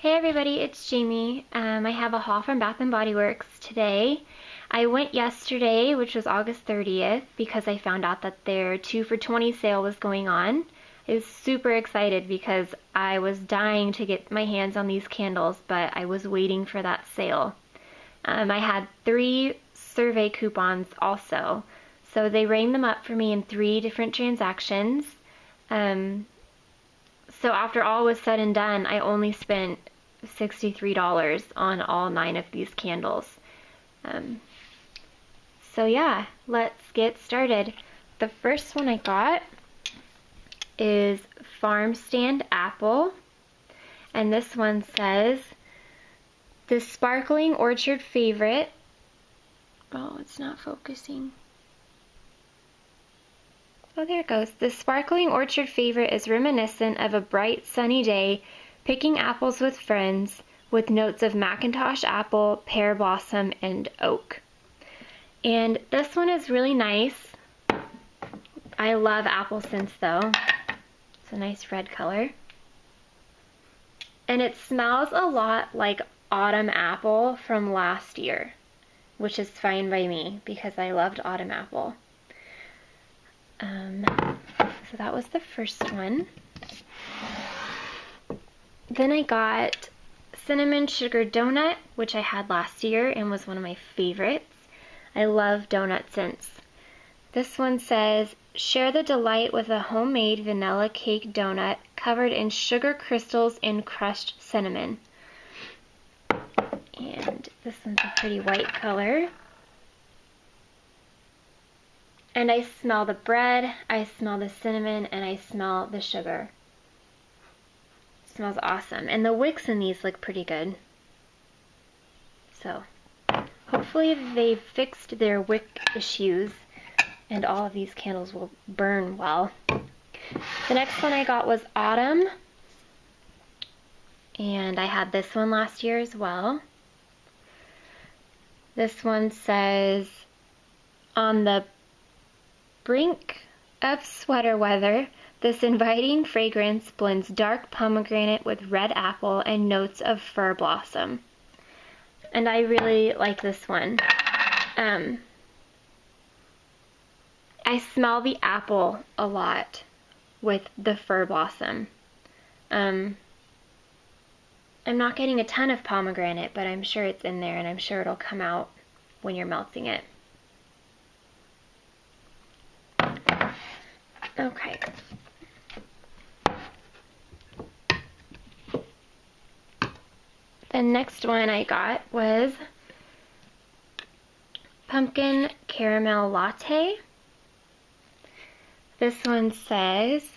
Hey everybody, it's Jamie. I have a haul from Bath & Body Works today. I went yesterday, which was August 30th, because I found out that their 2 for $20 sale was going on. I was super excited because I was dying to get my hands on these candles, but I was waiting for that sale. I had 3 survey coupons also, so they rang them up for me in 3 different transactions. So after all was said and done, I only spent $63 on all 9 of these candles. So yeah, let's get started. The first one I got is Farm Stand Apple, and this one says, the sparkling orchard favorite. Oh, it's not focusing. Oh, there it goes. The sparkling orchard favorite is reminiscent of a bright sunny day picking apples with friends, with notes of Macintosh apple, pear blossom, and oak. And this one is really nice. I love apple scents though. It's a nice red color. And it smells a lot like autumn apple from last year, which is fine by me because I loved autumn apple. So that was the first one. Then I got Cinnamon Sugar Donut, which I had last year and was one of my favorites. I love donut scents. This one says, share the delight with a homemade vanilla cake donut covered in sugar crystals and crushed cinnamon. And this one's a pretty white color. And I smell the bread, I smell the cinnamon, and I smell the sugar. It smells awesome. And the wicks in these look pretty good. So, hopefully they've fixed their wick issues and all of these candles will burn well. The next one I got was Autumn. And I had this one last year as well. This one says, on the brink of sweater weather, this inviting fragrance blends dark pomegranate with red apple and notes of fir blossom. And I really like this one. I smell the apple a lot with the fir blossom. I'm not getting a ton of pomegranate, but I'm sure it's in there and I'm sure it'll come out when you're melting it. Okay. The next one I got was Pumpkin Caramel Latte. This one says,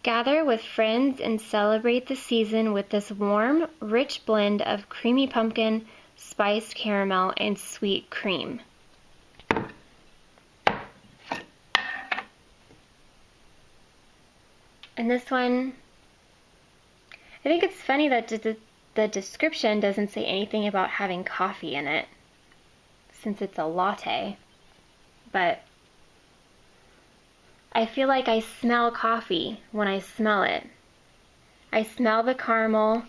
gather with friends and celebrate the season with this warm, rich blend of creamy pumpkin, spiced caramel, and sweet cream. And this one, I think it's funny that the description doesn't say anything about having coffee in it, since it's a latte. But I feel like I smell coffee when I smell it. I smell the caramel,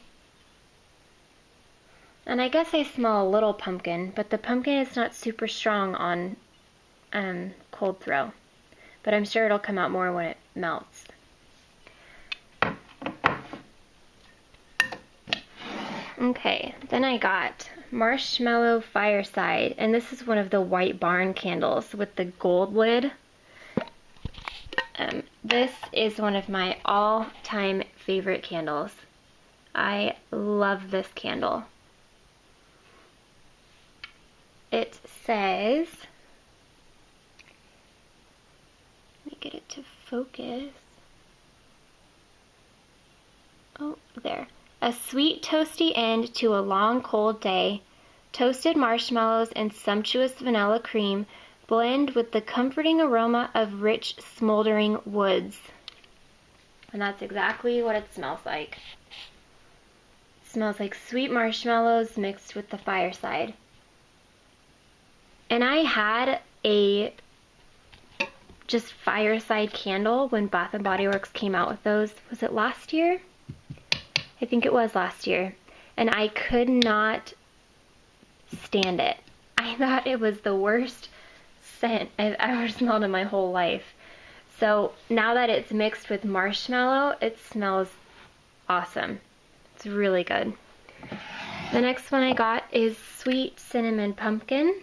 and I guess I smell a little pumpkin, but the pumpkin is not super strong on cold throw. But I'm sure it'll come out more when it melts. Okay, then I got Marshmallow Fireside, and this is one of the White Barn candles with the gold lid. This is one of my all-time favorite candles. I love this candle. It says, let me get it to focus. Oh, there. A sweet, toasty end to a long, cold day. Toasted marshmallows and sumptuous vanilla cream blend with the comforting aroma of rich, smoldering woods. And that's exactly what it smells like. It smells like sweet marshmallows mixed with the fireside. And I had a just fireside candle when Bath & Body Works came out with those. Was it last year? I think it was last year, and I could not stand it. I thought it was the worst scent I've ever smelled in my whole life. So now that it's mixed with marshmallow, it smells awesome. It's really good. The next one I got is Sweet Cinnamon Pumpkin.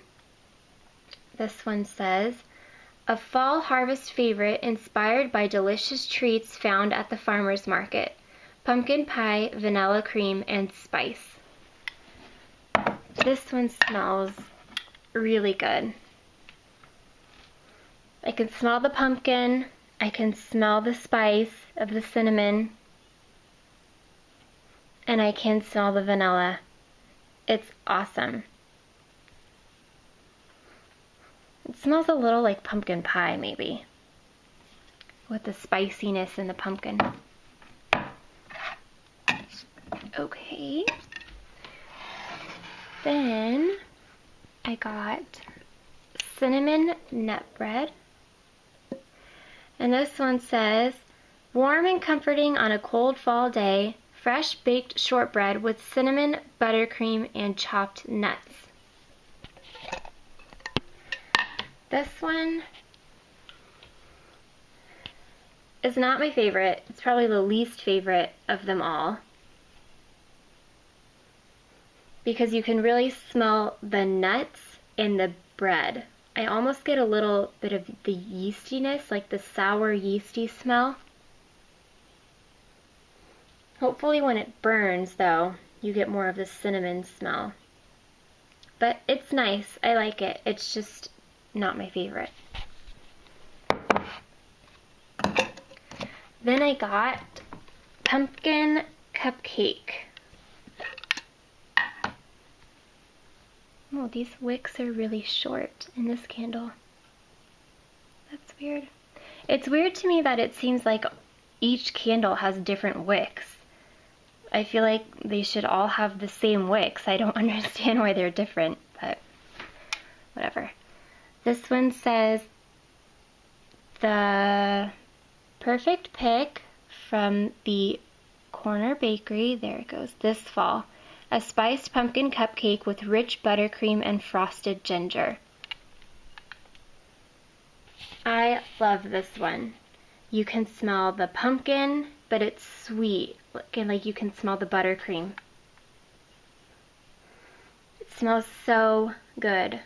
This one says, a fall harvest favorite inspired by delicious treats found at the farmer's market. Pumpkin pie, vanilla cream, and spice. This one smells really good. I can smell the pumpkin, I can smell the spice of the cinnamon, and I can smell the vanilla. It's awesome. It smells a little like pumpkin pie, maybe, with the spiciness in the pumpkin. Okay. Then I got cinnamon nut bread. And this one says, warm and comforting on a cold fall day, fresh baked shortbread with cinnamon, buttercream, and chopped nuts. This one is not my favorite. It's probably the least favorite of them all, because you can really smell the nuts in the bread. I almost get a little bit of the yeastiness, like the sour yeasty smell. Hopefully when it burns, though, you get more of the cinnamon smell. But it's nice. I like it. It's just not my favorite. Then I got pumpkin cupcake. Oh, these wicks are really short in this candle. That's weird. It's weird to me that it seems like each candle has different wicks. I feel like they should all have the same wicks. I don't understand why they're different, but whatever. This one says, the perfect pick from the Corner Bakery, there it goes, this fall. A spiced pumpkin cupcake with rich buttercream and frosted ginger. I love this one. You can smell the pumpkin, but it's sweet. Like you can smell the buttercream. It smells so good.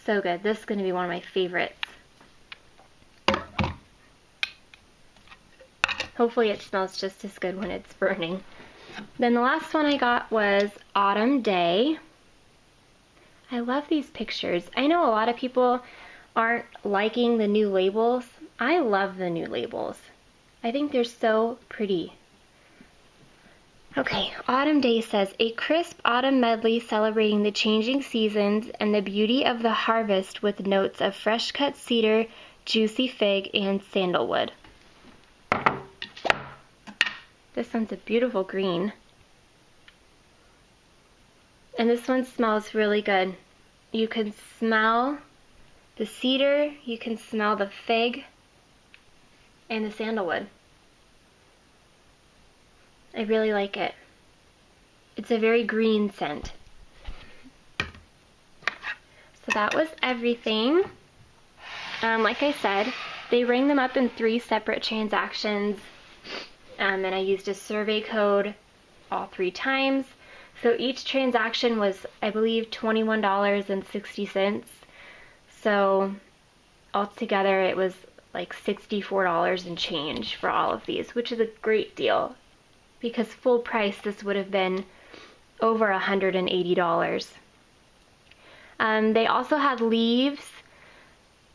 So good. This is going to be one of my favorites. Hopefully it smells just as good when it's burning. Then the last one I got was Autumn Day. I love these pictures. I know a lot of people aren't liking the new labels. I love the new labels. I think they're so pretty. Okay, Autumn Day says, a crisp autumn medley celebrating the changing seasons and the beauty of the harvest with notes of fresh-cut cedar, juicy fig, and sandalwood. This one's a beautiful green. And this one smells really good. You can smell the cedar, you can smell the fig, and the sandalwood. I really like it. It's a very green scent. So that was everything. Like I said, they rang them up in 3 separate transactions. And I used a survey code all 3 times. So each transaction was, I believe, $21.60. So altogether it was like $64 and change for all of these, which is a great deal, because full price this would have been over $180. They also had leaves,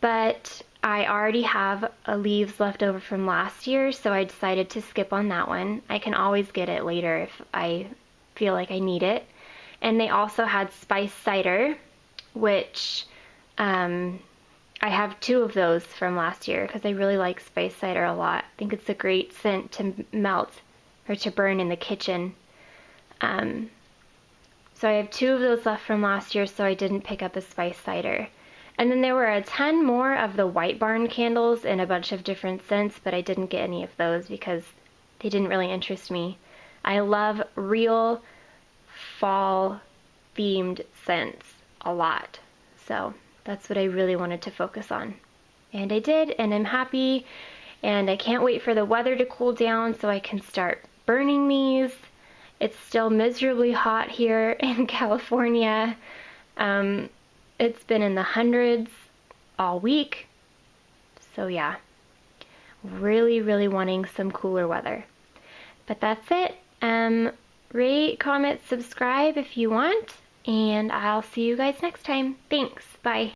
but I already have leaves left over from last year, so I decided to skip on that one. I can always get it later if I feel like I need it. And they also had spice cider, which I have 2 of those from last year because I really like spice cider a lot. I think it's a great scent to melt or to burn in the kitchen. So I have 2 of those left from last year, so I didn't pick up a spice cider. And then there were a ton more of the White Barn candles in a bunch of different scents, but I didn't get any of those because they didn't really interest me. I love real fall themed scents a lot. So that's what I really wanted to focus on. And I did, and I'm happy, and I can't wait for the weather to cool down so I can start burning these. It's still miserably hot here in California. It's been in the hundreds all week. So yeah, really, really wanting some cooler weather. But that's it. Rate, comment, subscribe if you want, and I'll see you guys next time. Thanks. Bye.